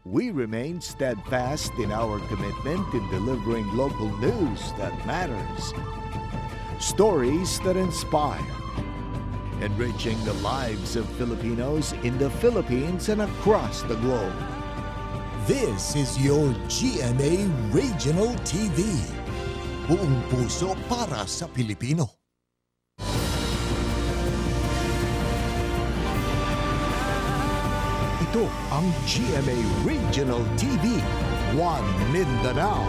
We remain steadfast in our commitment in delivering local news that matters. Stories that inspire. Enriching the lives of Filipinos in the Philippines and across the globe. This is your GMA Regional TV. Buong puso para sa Pilipino. Ito ang GMA Regional TV, One Mindanao.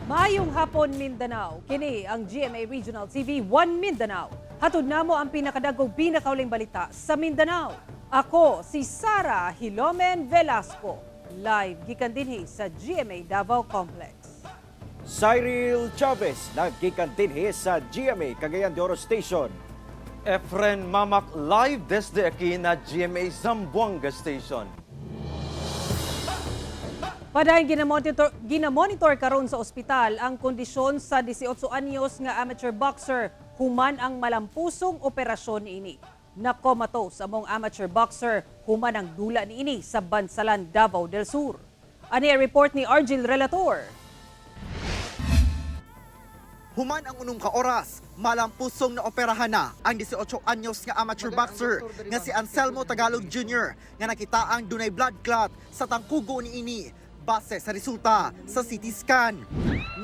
Maayong hapon Mindanao. Kini ang GMA Regional TV 1 Mindanao. Hatod namo ang pinakadagog pinakauling balita sa Mindanao. Ako si Sara Hilomen Velasco. Live gikan dinhi sa GMA Davao Complex. Cyril Chavez naggikan dinhi sa GMA Cagayan de Oro Station. Efren Mamak live desde aquí na GMA Zamboanga Station. Padayon ginamonitor karon sa ospital ang kondisyon sa 18 anyos nga amateur boxer human ang malampusong operasyon niini. Nakomatos among amateur boxer human ang dula niini sa Bansalan, Davao del Sur. Ani ang report ni Argil Relator. Human ang unong ka oras, malampusong na operahan na ang 18 anyos nga amateur boxer nga si Anselmo Tagalog Jr. nga nakita ang dunay blood clot sa tangkugo niini base sa resulta sa CT scan.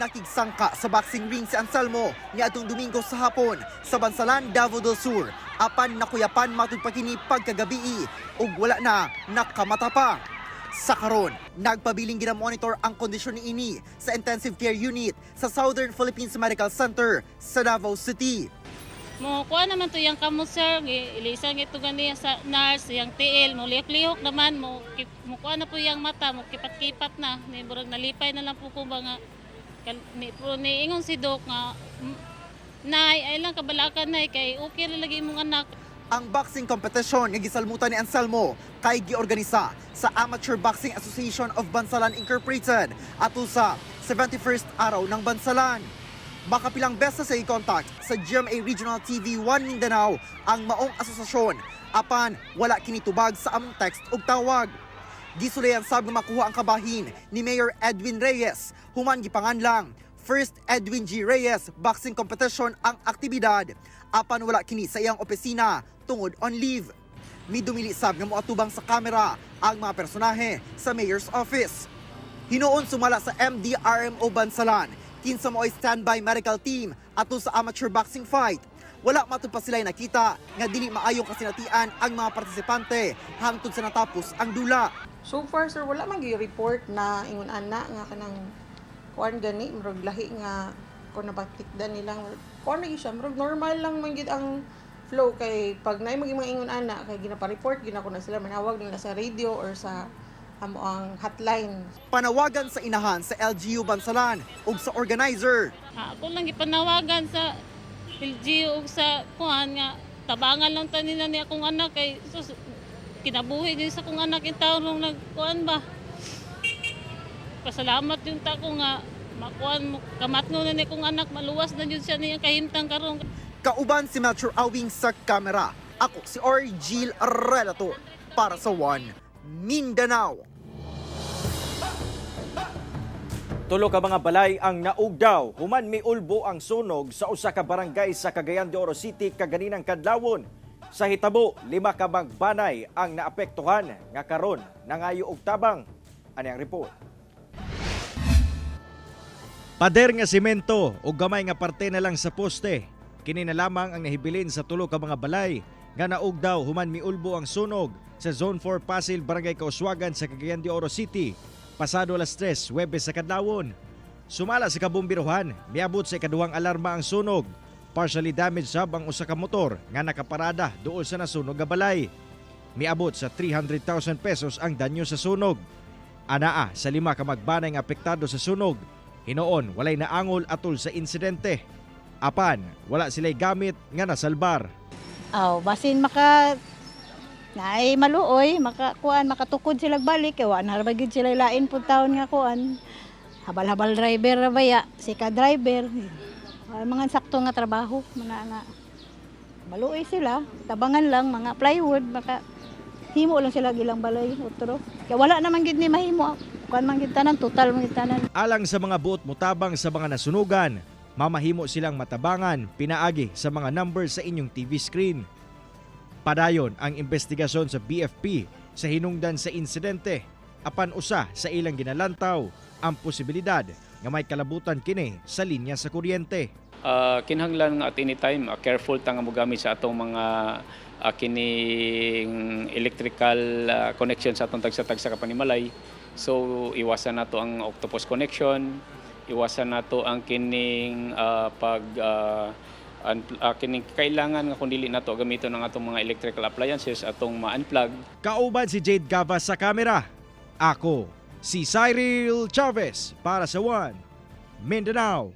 Nakigsangka sa boxing ring si Anselmo niadtong Domingo sa hapon sa Bansalan, Davao del Sur. Apan nakuyapan matud pa kini pagkagabi ug wala na nakamata pa. Sa karon, nagpabiling ginamonitor ang kondisyon niini sa intensive care unit sa Southern Philippines Medical Center sa Davao City. Mo kuha naman to yang kamo sir, ilisan ito ganiya sa nurse, yang TL, mo lihok naman, mo kuha na po yang mata, mo kipat-kipat na, ni burag nalipay na lang po ba nga, ni ingon si Doc nga, nay, ay lang kabalakan nay, kay okay na lagi mong anak. Ang boxing competition nga gisalmutan ni Anselmo kay giorganisa sa Amateur Boxing Association of Bansalan Incorporated ato sa 71st araw ng Bansalan. Makapilang beses sa i-contact sa GMA Regional TV 1 Mindanao ang maong asosasyon apan wala kinitubag sa among text ug tawag. Gisulayan sab nga makuha ang kabahin ni Mayor Edwin Reyes human gipanganlang First Edwin G. Reyes Boxing Competition ang aktibidad apan wala kini sa iyang opisina tungod on leave. Midumili sab nga moatubang sa kamera ang mga personahe sa mayor's office. Hinuon sumala sa MDRMO Bansalan, kinsa mo'y standby medical team ato sa amateur boxing fight. Wala matud pa sila nakita nga dili maayong kasinatian ang mga partisipante hangtod sa natapos ang dula. So far sir wala man gi-report na ingon ana nga kanang kuan gani murag lahi nga kun nabatikdan nilang kuan lagi siya murag normal lang man gid ang flow kay pag naay mga ingon ana kay ginapa-report ginako na sila manawag nila sa radio or sa amo ang hotline. Panawagan sa inahan sa LGU Bansalan ug sa organizer. Ako lang gipanawagan sa LGU ug sa kuan nga tabangan lang tanina ni akong anak kay sus, kinabuhi din sa akong anak in taon nagkuan ba. Pasalamat yung tako nga makuan mo kamatno na ni akong anak maluwas na jud siya niyang kahimtang karon. Kauban si Metro Awing sa kamera. Ako si Argil Relator para sa One Mindanao. Tulo ka mga balay ang naugdaw human miulbo ang sunog sa usa ka barangay sa Cagayan de Oro City kaganinang kadlawon. Sa hitabo, 5 ka banay ang naapektuhan nga karon nangayo og tabang. Ani ang report. Pader nga semento o gamay nga parte na lang sa poste. Kini na lamang ang nahibilin sa tulo ka mga balay nga naugdaw human miulbo ang sunog sa Zone 4 Pasil, Barangay Kauswagan sa Cagayan de Oro City. Pasado alas 3, Huwebes sa kadlawon. Sumala sa kabumbiruhan, miabot sa ikaduhang alarma ang sunog. Partially damaged sab ang usa ka motor nga nakaparada duol sa nasunog nga balay. Miabot sa 300,000 pesos ang danyo sa sunog. Anaa sa 5 ka magbanay nga apektado sa sunog. Hinoon walay naangol atol sa insidente. Apan, wala sila'y gamit nga nasalbar. Basin maka naay maluoy, makatukod sila balik kay wa na bagid sila lain pud taon nga kuan. Habal-habal driver ra baya, sika driver. Mga sakto nga trabaho mana Maluoy sila, tabangan lang mga plywood, maka himo lang sila gilang balay utro. Kaya wala naman gid ni mahimo. Kuan man gid tanan, total man gid tanan. Alang sa mga buot mutabang sa mga nasunugan, mamahimo silang matabangan pinaagi sa mga number sa inyong TV screen. Padayon ang investigasyon sa BFP sa hinungdan sa insidente, apan usa sa ilang ginalantaw ang posibilidad nga may kalabutan kini sa linya sa kuryente. Kinahanglan nga at any time careful ta nga mogamit sa atong mga kining electrical connection sa atong tagsa-tagsa ka panimalay. So iwasan nato ang octopus connection, iwasan nato ang kining kining kailangan nga kun dili nato gamiton ang atong mga electrical appliances atong ma-unplug. Kauban si Jade Gavas sa kamera. Ako si Cyril Chavez para sa One Mindanao.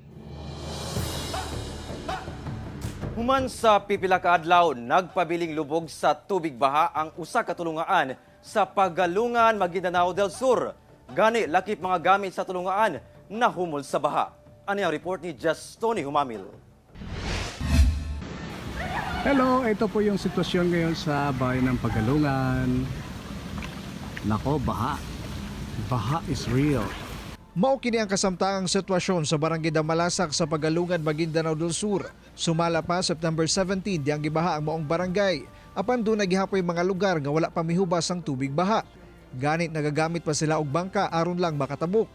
Human sa pipila ka adlaw, nagpabiling lubog sa tubig baha ang usa ka tulungaan sa Pagalungan, Maguindanao del Sur. Gani lakip mga gamit sa tulungaan nahumol sa baha. Ano ang report ni Just Tony Humamil? Hello, ito po yung sitwasyon ngayon sa bayan ng Pagalungan. Nako, baha. Baha is real. Mao kini ang kasamtaang sitwasyon sa Barangay Damalasak sa Pagalungan, Maguindanao del Sur. Sumala pa September 17 diyang gibaha ang maong barangay. Apan doon nagihapoy mga lugar nga wala pa mihubas ang tubig baha. Ganit nagagamit pa sila og bangka aron lang makatabok.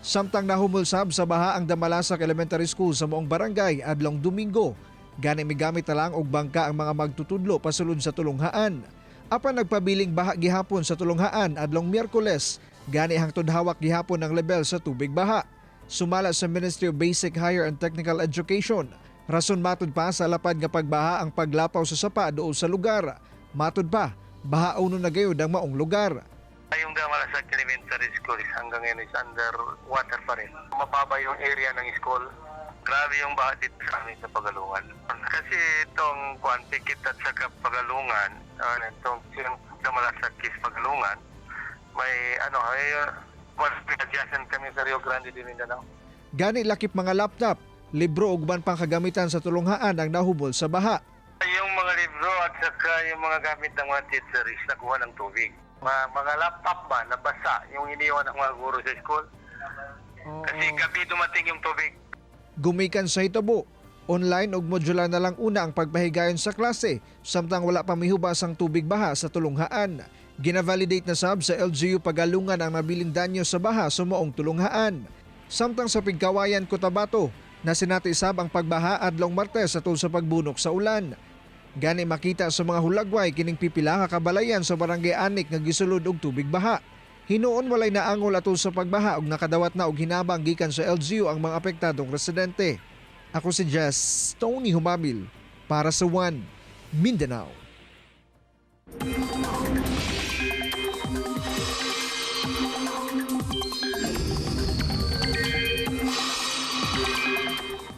Samtang nahumulsab sa baha ang Damalasak Elementary School sa maong barangay adlong Domingo. Gani migamit na lang og bangka ang mga magtutudlo pasulod sa tulunghaan. Apan nagpabiling baha gihapon sa tulunghaan adlong Miyerkules. Gani hangtod hawak gihapon ang level sa tubig baha. Sumala sa Ministry of Basic, Higher and Technical Education. Rason matud pa sa lapad nga pagbaha ang paglapaw sa sapa dool sa lugar. Matud pa, baha uno na gayud ang maong lugar. Yung Damalasak Elementary School hanggang ngayon is under water pa rin. Mababa yung area ng school. Grabe yung baha dito sa amin sa Pagalungan. Kasi itong Pikit at saka Pagalungan, itong Damalasak is Pagalungan, may adjacent kami sa Rio Grande de Mindanao. Gani lakip mga laptop, libro ug ban pang kagamitan sa tulunghaan ang nahubol sa baha. Yung mga libro at saka yung mga gamit ng mga teachers nakuha ng tubig. Mga laptop ba nabasa yung iniwan ng mga guro sa school. Kasi gabi dumating yung tubig. Gumikan sa hitabo, online ug modular na lang una ang pagpahigayon sa klase, samtang wala pa mihubas ang tubig baha sa tulunghaan. Gina-validate na sab sa LGU Pagalungan ang nabiling danyo sa baha sa maong tulunghaan. Samtang sa Pigkawayan, Cotabato, na sinati sab ang pagbaha adlong Martes atol sa pagbunok sa ulan. Gani makita sa mga hulagway kining pipila ka kabalayan sa Barangay Anik nga gisulod og tubig baha. Hinuon walay naangol atol sa pagbaha ug nakadawat na og hinabang gikan sa LGU ang mga apektadong residente. Ako si Just Tony Humamil para sa One Mindanao.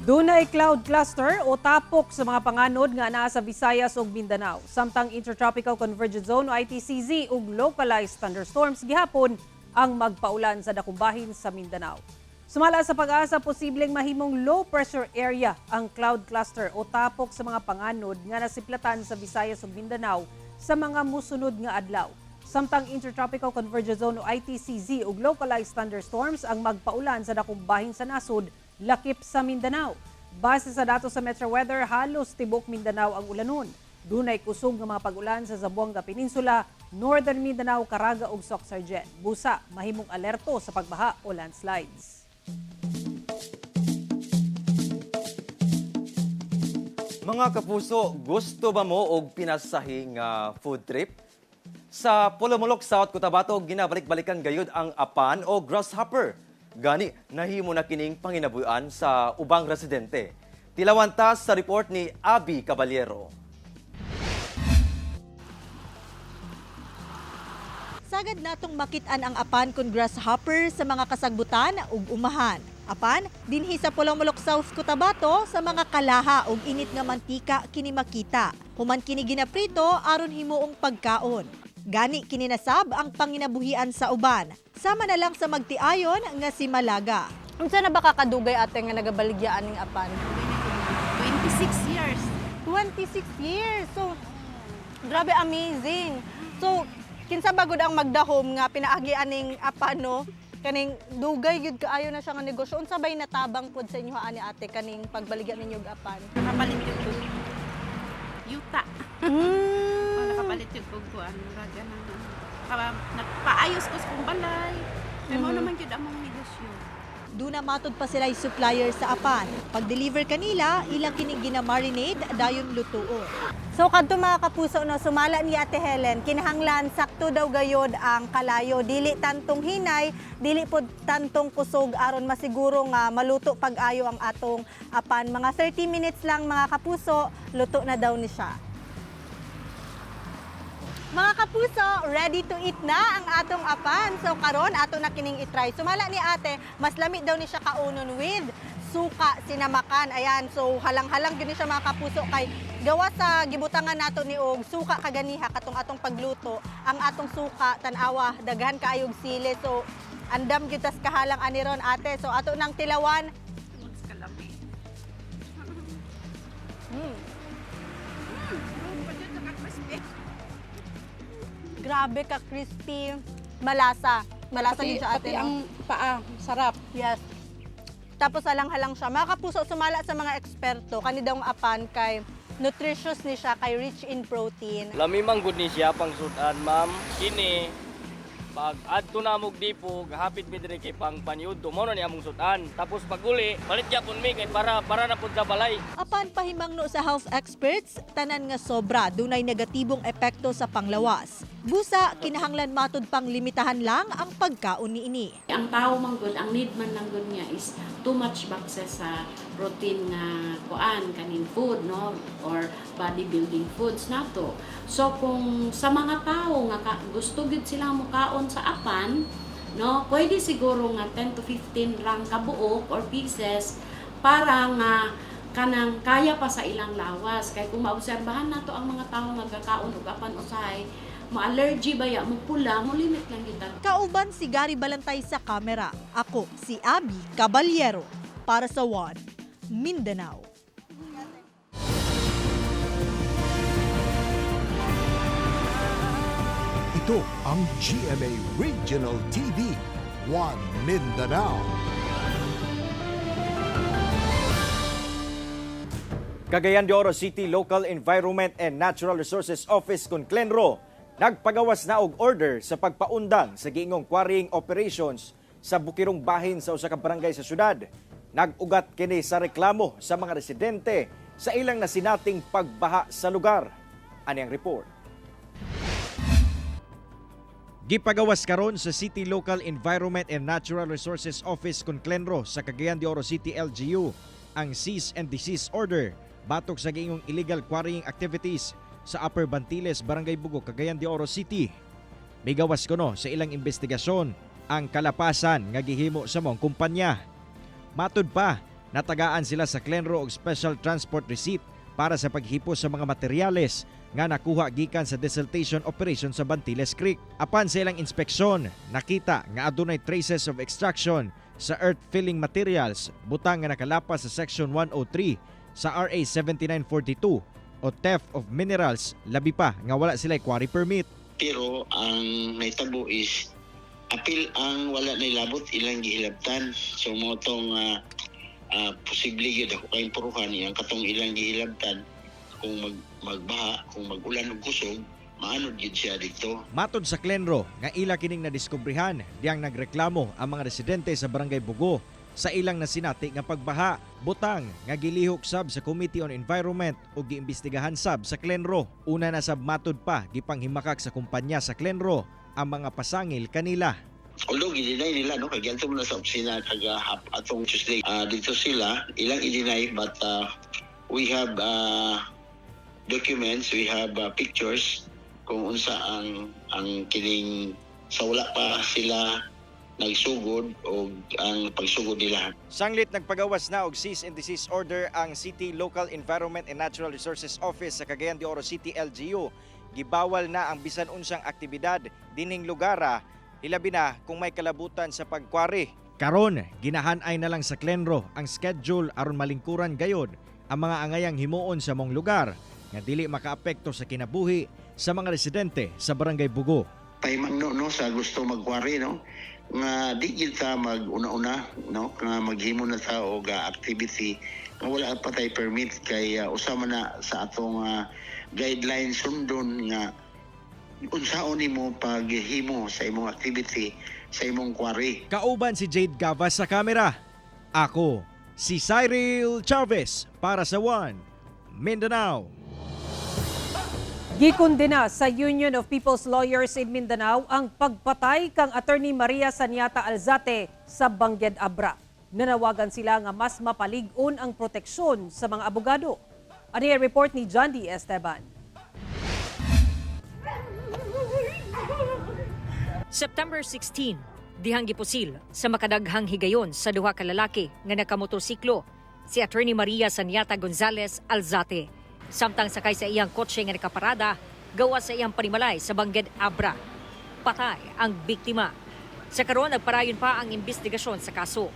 Dunay cloud cluster o tapok sa mga panganod nga naa sa Visayas ug Mindanao. Samtang Intertropical Convergence Zone o ITCZ ug localized thunderstorms gihapon ang magpaulan sa dakong bahin sa Mindanao. Sumala sa pag-asa, posibleng mahimong low pressure area ang cloud cluster o tapok sa mga panganod nga nasiplatan sa Visayas ug Mindanao sa mga musunod nga adlaw. Samtang Intertropical Convergence Zone o ITCZ ug localized thunderstorms ang magpaulan sa dakong bahin sa nasod lakip sa Mindanao. Base sa datos sa Metro Weather, halos tibok Mindanao ang ulanon. Dunay kusog nga mga pag-ulan sa Zamboanga Peninsula, Northern Mindanao, Caraga ug Soc-Sargen. Busa, mahimong alerto sa pagbaha o landslides. Mga kapuso, gusto ba mo og pinasahing food trip? Sa Polomolok, South Cotabato, ginabalik-balikan gayud ang apan o grasshopper. Gani, nahimo na kining panginabuan sa ubang residente. Tilawantas sa report ni Abby Caballero. Sagad natong makitaan ang apan kon grasshopper sa mga kasagbutan ug umahan. Apan, dinhi sa Polomolok, South Cotabato, sa mga kalaha ug init nga mantika kini makita. Human kini ginaprito aron himuong pagkaon. Gani kininasab ang panginabuhian sa uban. Sama na lang sa magtiayon nga si Malaga. Unsa na ba kakadugay ate nga nagabaligyaan ning apan? 26 years. 26 years. So, grabe, amazing. So, kinsa bagod ang magdahom nga pinaagi aning apan, no? Kaning dugay gyud kaayo na siya nga negosyo. Unsa bay natabang pod sa inyo ani ate kaning pagbaligya ninyo og apan? Nakapalit yung kog yuta. Nakapalit yung kog kuan raga na nagpaayos ko sa kong balay. Pero naman yun ang mga negosyo. Doon na matod pa sila yung supplier sa apan. Pag-deliver kanila, ilang kining gina-marinade, dayon lutuon. So kadto mga kapuso, no, sumala ni Ate Helen, kinahanglan sakto daw gayod ang kalayo, dili tantong hinay, dili pod tantong kusog aron masiguro nga maluto pag-ayo ang atong apan. Mga 30 minutes lang mga kapuso, luto na daw ni siya. Mga kapuso, ready to eat na ang atong apan. So karon ato na kining i-try. Sumala ni Ate, mas lamig daw ni siya kaunon with suka sinamakan. Ayan, so halang-halang gyud ni siya mga kapuso kay gawa sa gibutangan nato ni og suka kaganiha katong atong pagluto. Ang atong suka tan-awa daghan kaayog sili. So andam gyud tas kahalang ani ron Ate. So ato nang tilawan. Grabe ka crispy, malasa. Malasa din siya Ate. Pati ang paa, sarap. Yes. Tapos halang-halang siya. Mga kapuso, sumala sa mga eksperto, kani daw ang apan kay nutritious ni siya, kay rich in protein. Lami man gud ni siya pang sudan, ma'am. Kini pag adto na mog dipo, gahapit mi diri kay pang panyud, mo na ni among sudan. Tapos pag uli, balit gyapon mi kay para na pud sa balay. Apan pahimangno sa health experts, tanan nga sobra dunay negatibong epekto sa panglawas. Busa, kinahanglan matod pang limitahan lang ang pagkaon niini. Ang tao man gud, ang need man lang gud niya is too much access sa protein nga kuan kanin food, no, or bodybuilding foods nato. So kung sa mga tao nga gusto gud sila mukaon sa apan, no, pwede siguro nga 10 to 15 lang kabuok or pieces para nga kanang kaya pa sa ilang lawas. Kay kung maobserbahan nato ang mga tao nga gakaon og apan usahay, ma-allergy ba ya, mo pula, mo limit lang kita. Kauban si Gary Balantay sa kamera. Ako si Abby Caballero para sa One Mindanao. Ito ang GMA Regional TV, One Mindanao. Cagayan de Oro City Local Environment and Natural Resources Office kung Clenro nagpagawas na og order sa pagpaundang sa giingong quarrying operations sa bukirong bahin sa usa ka barangay sa syudad. Nag-ugat kini sa reklamo sa mga residente sa ilang nasinating pagbaha sa lugar. Ani ang report. Gipagawas karon sa City Local Environment and Natural Resources Office kung Clenro sa Cagayan de Oro City LGU ang cease and desist order batok sa giingong illegal quarrying activities sa Upper Bantiles, Barangay Bugo, Cagayan de Oro City. Migawas kuno sa ilang investigasyon ang kalapasan nga gihimo sa mong kumpanya. Matud pa, natagaan sila sa Clenro og special transport receipt para sa paghipos sa mga materyales nga nakuha gikan sa desiltation operation sa Bantiles Creek. Apan sa ilang inspeksyon, nakita nga adunay traces of extraction sa earth filling materials, butang nga nakalapas sa Section 103 sa RA 7942 o theft of minerals, labi pa nga wala sila quarry permit. Pero ang naitabo is apil ang wala na ilabot ilang gihilabtan. So mo tong posible yun ako kayong puruhan ang katong ilang gihilabtan kung magbaha, kung magulan og kusog, maanod yun siya dito. Matod sa Clenro nga ila kining nadiskubrihan diyang nagreklamo ang mga residente sa Barangay Bugo sa ilang nasinati nga pagbaha, butang nga gilihok sab sa Committee on Environment o giimbestigahan sab sa Clenro. Una na sab matod pa gipanghimakak sa kumpanya sa Clenro ang mga pasangil kanila. Although i-deny nila, no, kagyanto mo na sa opisina kagahap atong Tuesday. Dito sila, ilang i-deny but we have documents, we have pictures kung unsa ang kining sa wala pa sila nagsugod o ang pagsugod nila. Sanglit nagpagawas na og cease and desist order ang City Local Environment and Natural Resources Office sa Cagayan de Oro City LGU. Gibawal na ang bisan unsang aktibidad dining lugara, hilabi na kung may kalabutan sa pagkwari. Karon, ginahanay na lang sa Clenro ang schedule aron malingkuran gayod ang mga angayang himuon sa mong lugar nga dili makaapekto sa kinabuhi sa mga residente sa Barangay Bugo. Pahimangno no sa gusto magkwari no nga di kita mag-una-una no nga maghimo na ta og activity nga wala pa tay permit kay usama na sa atong guidelines sundon nga unsaon nimo paghimo sa imong activity sa imong quarry. Kauban si Jade Gavas sa kamera. Ako si Cyril Chavez para sa One Mindanao. Gikondena sa Union of People's Lawyers in Mindanao ang pagpatay kang Attorney Maria Saniata Alzate sa Bangged Abra. Nanawagan sila nga mas mapalig-on ang proteksyon sa mga abogado. Ano yung report ni John D. Esteban? September 16, dihang gipusil sa makadaghang higayon sa duha ka lalaki nga nakamotorsiklo, si Attorney Maria Saniata Gonzalez Alzate. Samtang sakay sa iyang kotse nga nakaparada, gawa sa iyang panimalay sa Bangged Abra. Patay ang biktima. Sa karon nagparayon pa ang investigasyon sa kaso.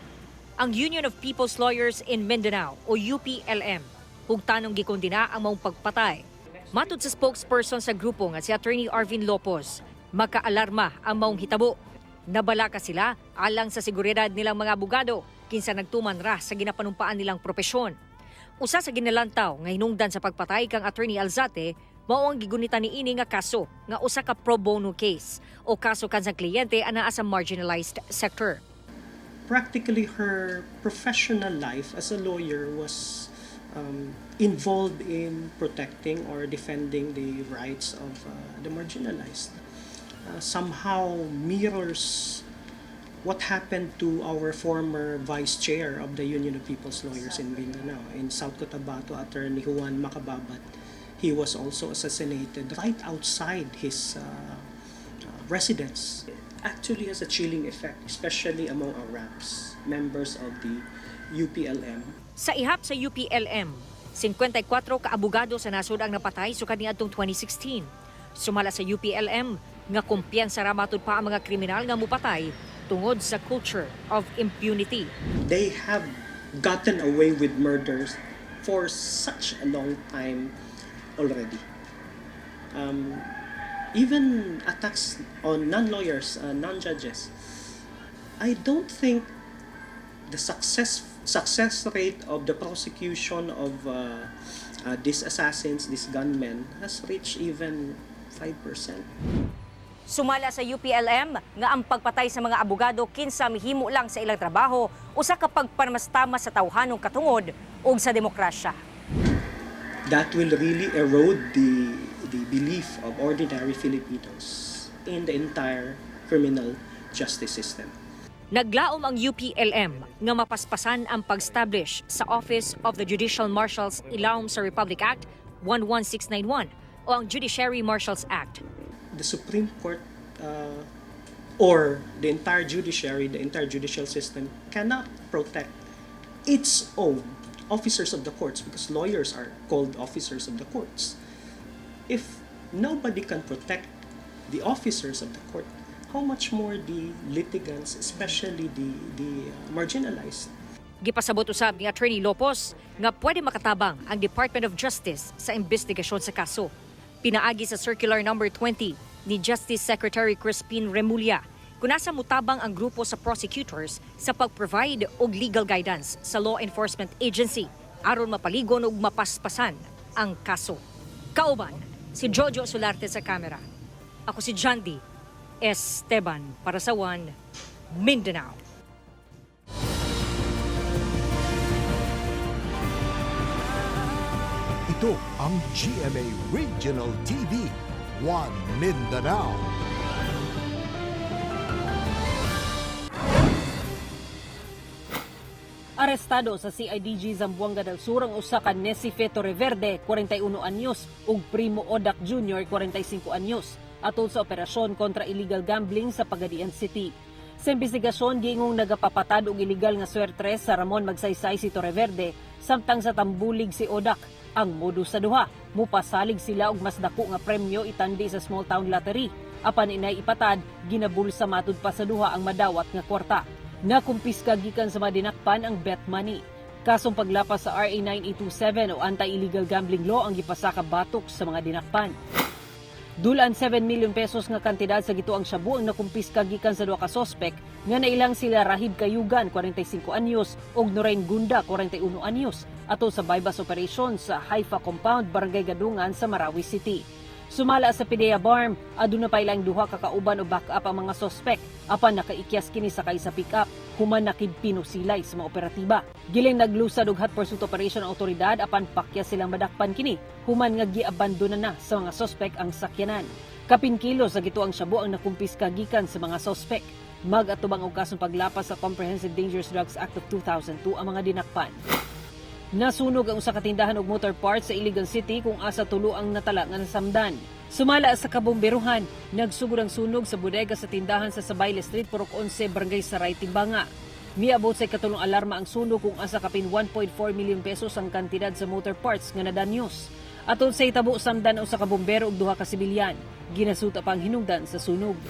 Ang Union of People's Lawyers in Mindanao o UPLM hugtanong gikondena ang maong pagpatay. Matud sa spokesperson sa grupo nga si Attorney Arvin Lopez, magkaalarma ang maong hitabo. Nabalaka sila alang sa seguridad nilang mga abogado kinsa nagtuman ra sa ginapanumpaan nilang propesyon. Usa sa ginalantaw nga hinungdan sa pagpatay kang Attorney Alzate mao ang gigunitan niini nga kaso nga usa ka pro bono case o kaso kansang kliyente anaa sa marginalized sector. Practically her professional life as a lawyer was involved in protecting or defending the rights of the marginalized. Somehow mirrors what happened to our former vice chair of the Union of People's Lawyers in Mindanao, in South Cotabato, Attorney Juan Macababat. He was also assassinated right outside his residence. Actually has a chilling effect, especially among our RAPs, members of the UPLM. Sa ihap sa UPLM, 54 ka abogado sa nasod ang napatay sukad niadtong 2016. Sumala sa UPLM nga kumpiyansa ra matud pa ang mga kriminal nga mupatay tungod sa culture of impunity. They have gotten away with murders for such a long time already. Even attacks on non-lawyers, non-judges. I don't think the success rate of the prosecution of these assassins, these gunmen, has reached even 5%. Sumala sa UPLM nga ang pagpatay sa mga abogado kinsa mihimo lang sa ilang trabaho usa ka pagparmastama sa tawhanong katungod ug sa demokrasya. That will really erode the belief of ordinary Filipinos in the entire criminal justice system. Naglaom ang UPLM nga mapaspasan ang pag-establish sa Office of the Judicial Marshals Ilawom sa Republic Act 11691 o ang Judiciary Marshals Act. The Supreme Court or the entire judiciary, the entire judicial system cannot protect its own officers of the courts because lawyers are called officers of the courts. If nobody can protect the officers of the court, how much more the litigants, especially the marginalized? Gipasabot usab ni Attorney Lopez nga pwede makatabang ang Department of Justice sa investigasyon sa kaso. Pinaagi sa Circular Number 20 ni Justice Secretary Crispin Remulla kung nasa mutabang ang grupo sa prosecutors sa pag-provide og legal guidance sa law enforcement agency aron mapaligon ug mapaspasan ang kaso. Kauban, si Jojo Solarte sa kamera. Ako si John D. Esteban para sa One Mindanao. Ito ang GMA Regional TV, One Mindanao. Arestado sa CIDG Zamboanga del Sur ang usa ka Nesife Torreverde, 41 anyos, ug Primo Odak Jr., 45 anyos, atol sa operasyon kontra illegal gambling sa Pagadian City. Sa investigasyon, gingong nagapapatad og illegal nga swertres sa Ramon Magsaysay si Torreverde, samtang sa Tambulig si Odak. Ang modus sa duha, mupasalig sila og mas dako nga premyo itandi sa small town lottery. Apan inay ipatad, ginabulsa matud pa sa duha ang madawat nga kwarta. Nakumpiska gikan sa madinakpan ang bet money. Kasong paglapas sa RA 9827 o Anti-Illegal Gambling Law ang gipasaka batok sa mga dinakpan. Dulan 7 million pesos nga kantidad sa gituang shabu ang nakumpiska gikan sa duha ka sospek nga nailang sila Rahib Kayugan 45 anyos ug Norain Gunda 41 anyos ato sa bypass operation sa Haifa Compound, Barangay Gadungan sa Marawi City. Sumala sa PDEA BARM, aduna pa ilang duha ka kauban o backup ang mga sospek apan nakaikyas kini sakay sa pick-up human nakidpino silay sa mga operatiba. Giling naglusad og hot pursuit operation ang otoridad apan pakyas silang madakpan kini human nga giabandona na sa mga sospek ang sakyanan. Kapin kilo sa gituang shabu ang nakumpiska gikan sa mga sospek. Mag-atubang og kasong paglapas sa Comprehensive Dangerous Drugs Act of 2002 ang mga dinakpan. Nasunog ang usa ka tindahan og motor parts sa Iligan City kung asa tulo ang natala nga nasamdan. Sumala sa kabomberuhan, nagsugod ang sunog sa bodega sa tindahan sa Sabayle Street, Purok 11, Barangay Saray, Timbanga. Miabot sa katulong alarma ang sunog kung asa kapin 1.4 million pesos ang kantidad sa motor parts nga nadanyos. Atol sa itabo samdan usa ka bombero ug duha ka sibilyan. Ginasuta pa ang hinungdan sa sunog.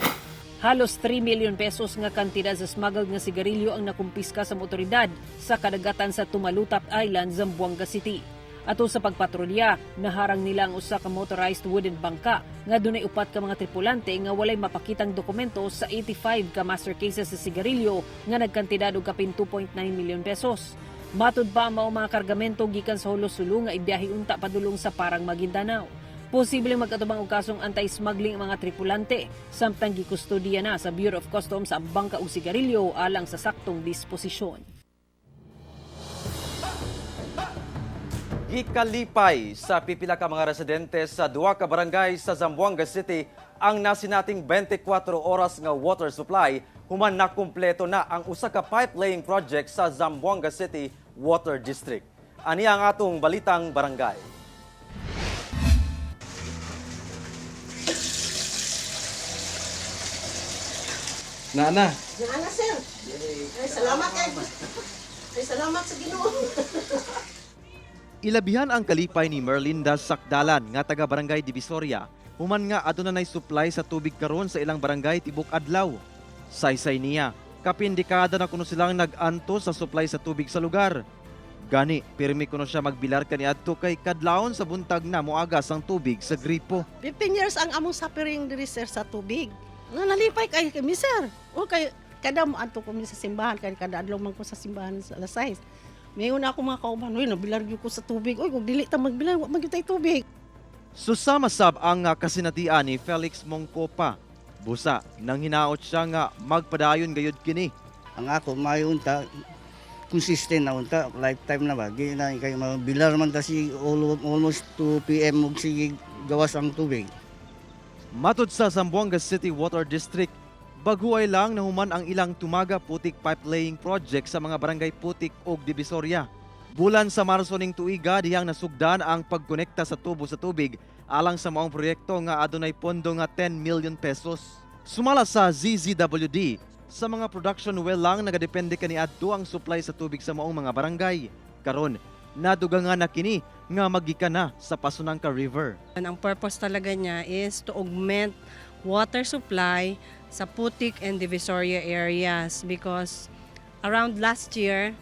Halos 3 million pesos nga kantidad sa smuggled nga sigarilyo ang nakumpiska sa otoridad sa kadagatan sa Tumalutap Island, Zamboanga City. Ato sa pagpatrolya, naharang nila ang usa ka motorized wooden bangka nga dunay upat ka mga tripulante nga walay mapakitang dokumento sa 85 ka master cases sa sigarilyo nga nagkantidad og kapin 2.9 million pesos. Matud pa mao mga kargamento gikan sa Hulos-Sulu nga ibiyahe unta padulong sa Parang, Maguindanao. Posibleng magkatubang og kasong anti-smuggling ang mga tripulante, samtang gikustodiya na sa Bureau of Customs ang bangka ug sigarilyo alang sa saktong disposisyon. Gikalipay sa pipila ka mga residente sa duha ka barangay sa Zamboanga City ang nasinating 24 oras nga water supply human na kumpleto na ang usa ka pipe laying project sa Zamboanga City Water District. Ani ang atong balitang barangay. Nana. Nana, sir. Ay, salamat kay. Ay, salamat sa Ginoo. Ilabihan ang kalipay ni Merlinda Sakdalan nga taga Barangay Divisoria. Human nga aduna nay supply sa tubig karon sa ilang barangay tibok adlaw. Saysay niya, kapin dekada na kuno silang nag-anto sa supply sa tubig sa lugar. Gani, pirmi kuno siya magbilar kaniadto kay kadlawon sa buntag na moagas ang tubig sa gripo. 15 years ang among suffering diri sir sa tubig. Nga nalipay kay kami sir. O kay kada mo anto ko sa simbahan kay kada adlaw man ko sa simbahan sa alas 6. Mayon ako mga kauban, oy nabilar gyud ko sa tubig. Oy kung dili ta magbilar, wa man gyud tay tubig. Susama sab ang kasinatian ni Felix Mongkopa. Busa nang hinaot siya nga magpadayon gayud kini. Ang ako mayon ta consistent na unta lifetime na ba. Di na kay mabilar man ta si almost 2 PM ug sige gawas ang tubig. Matud sa Zamboanga City Water District, baguay lang nahuman ang ilang tumaga putik pipe laying project sa mga barangay Putik ug Divisoria. Bulan sa Marso ning tuiga dihang nasugdan ang pagkonekta sa tubo sa tubig alang sa maong proyekto nga adunay pondo nga 10 million pesos. Sumala sa ZZWD, sa mga production well lang nagadepende kaniadto ang supply sa tubig sa maong mga barangay. Karon, nadugangan na kini nga magikan na sa Pasunangka River. Ang purpose talaga niya is to augment water supply sa Putik and Divisoria areas because around last year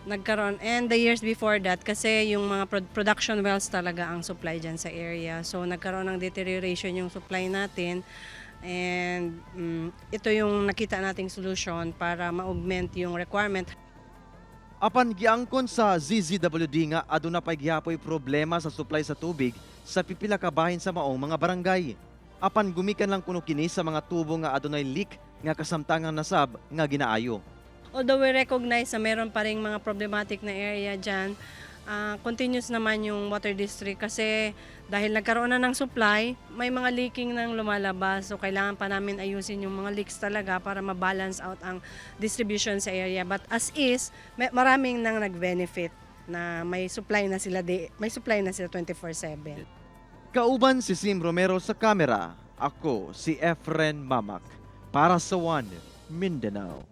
nagkaroon and the years before that kasi yung mga production wells talaga ang supply dyan sa area. So nagkaroon ng deterioration yung supply natin and ito yung nakita nating solution para ma-augment yung requirement. Apan giangkon sa ZZWD nga aduna pay gihapoy problema sa supply sa tubig sa pipila ka bahin sa maong mga barangay. Apan gumikan lang kuno kini sa mga tubo nga adunay leak nga kasamtangang nasab nga ginaayo. Although we recognize na meron pa ring mga problematic na area dyan, continuous naman yung water district kasi dahil nagkaroon na ng supply, may mga leaking nang lumalabas. So kailangan pa namin ayusin yung mga leaks talaga para ma-balance out ang distribution sa area. But as is, maraming nang nag-benefit na may supply na sila 24/7. Kauban si Sim Romero sa kamera. Ako si Efren Mamak para sa One Mindanao.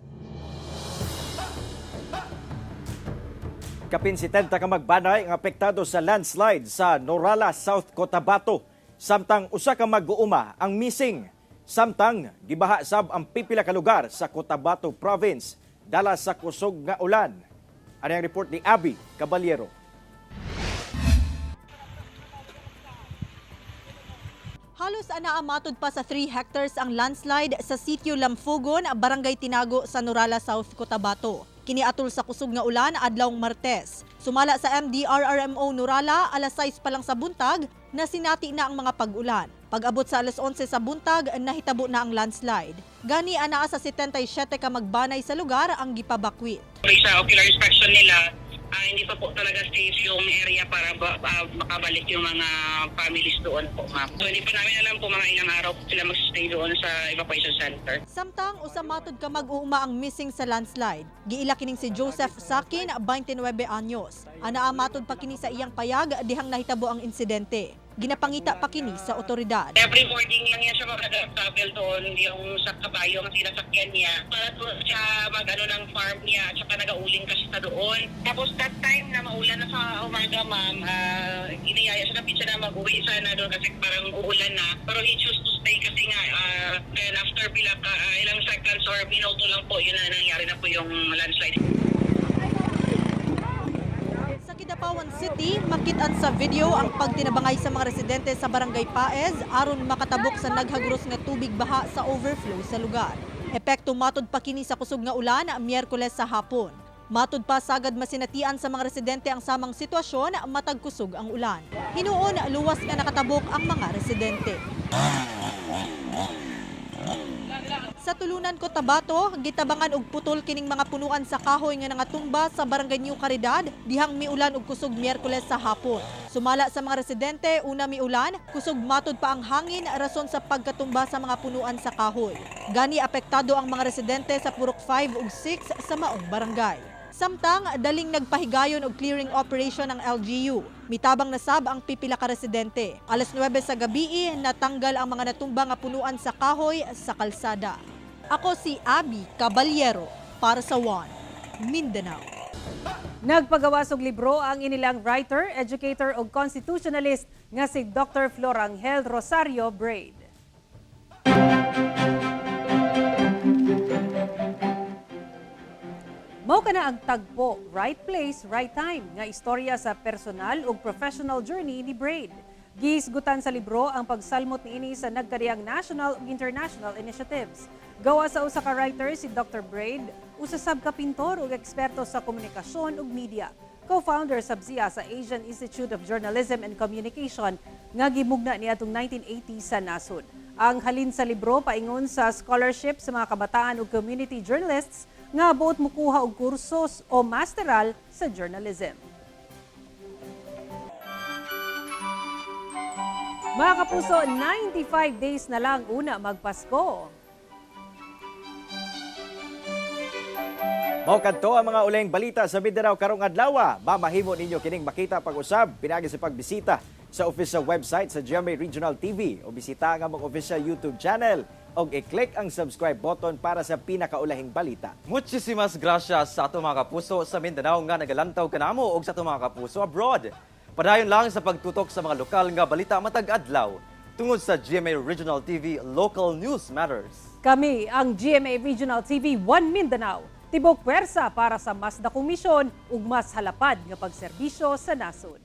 Kapin 70 ka magbanay ang apektado sa landslide sa Norala, South Cotabato. Samtang usa ka mag-uuma ang missing. Samtang gibaha sab ang pipila ka lugar sa Cotabato Province dala sa kusog nga ulan. Ano ang report ni Abby Caballero? Halos anaamatod pa sa 3 hectares ang landslide sa sitio Lamfugon, Barangay Tinago sa Nurala, South Cotabato. Kiniatol sa kusog nga ulan adlawng Martes. Sumala sa MDRRMO Nurala, alas 6 pa lang sa buntag, na sinati na ang mga pag-ulan. Pag-abot sa alas 11 sa buntag, nahitabo na ang landslide. Gani anaa sa 77 ka magbanay sa lugar ang gipabakwit. Sa ocular inspection nila, hindi pa po talaga safe yung area para makabalik yung mga families doon po, ma'am. So hindi pa namin alam po mga ilang araw sila mag-stay doon sa evacuation center. Samtang usamatod ka mag-uuma ang missing sa landslide. Giila kining si Joseph Sakin, 29 anyos. Anaamatod pa kini sa iyang payag dihang nahitabo ang insidente. Ginapangita pa kini sa otoridad. Every morning lang yan siya mag-travel doon, yung sa kabayo ang sinasakyan niya. Para doon siya mag-ano ng farm niya at saka nag-auling kasi sa doon. Tapos that time na maulan na sa umaga, ma'am, iniyaya siya na pizza na mag-uwi sana doon kasi parang uulan na. Pero he chose to stay kasi nga, then after ilang seconds or minuto lang po, yun na nangyari na po yung landslide. Kidapawan City, makitaan sa video ang pagtinabangay sa mga residente sa Barangay Paez aron makatabok sa naghagros nga tubig baha sa overflow sa lugar. Epekto matod pa kini sa kusog nga ulan Miyerkules sa hapon. Matod pa sagad masinatian sa mga residente ang samang sitwasyon matag kusog ang ulan. Hinuon luwas nga nakatabok ang mga residente. Sa Tulunan, Cotabato, gitabangan og putol kining mga punuan sa kahoy nga nangatumba sa Barangay New Caridad dihang miulan og kusog Miyerkules sa hapon. Sumala sa mga residente, una miulan, kusog matod pa ang hangin rason sa pagkatumba sa mga punuan sa kahoy. Gani apektado ang mga residente sa Purok 5 ug 6 sa maong barangay. Samtang daling nagpahigayon og clearing operation ng LGU. Mitabang nasab ang pipila ka residente. Alas 9 sa gabi natanggal ang mga natumba nga punuan sa kahoy sa kalsada. Ako si Abby Caballero para sa One Mindanao. Nagpagawas og libro ang inilang writer, educator ug constitutionalist nga si Dr. Florangel Rosario Braid. Mao kana ang tagpo, right place, right time nga istorya sa personal ug professional journey ni Braid. Giisgutan sa libro ang pagsalmot niini sa nagkadiyang national ug international initiatives. Gawa sa usa ka writer si Dr. Braid, usa sab ka pintor ug eksperto sa komunikasyon ug media. Co-founder sab siya sa Asian Institute of Journalism and Communication nga gimugna niadtong 1980 sa nasod. Ang halin sa libro paingon sa scholarship sa mga kabataan ug community journalists nga buot mukuha og kursos o masteral sa journalism. Mga kapuso, 95 days na lang una magpasko. Mao kadto ang mga uling balita sa Mindanao karong adlaw. Mamahimo ninyo kining makita pag-usab pinaagi sa pagbisita sa official website sa GMA Regional TV o bisita ang among official YouTube channel og i-click ang subscribe button para sa pinakaulahing balita. Muchísimas gracias sa ato mga kapuso sa Mindanao nga nagalantaw kanamo og sa ato mga kapuso abroad. Padayon lang sa pagtutok sa mga lokal nga balita matag adlaw tungod sa GMA Regional TV Local News Matters. Kami ang GMA Regional TV 1 Mindanao. Tibok pwersa para sa mas dakong misyon ug mas halapad nga pagserbisyo sa nasod.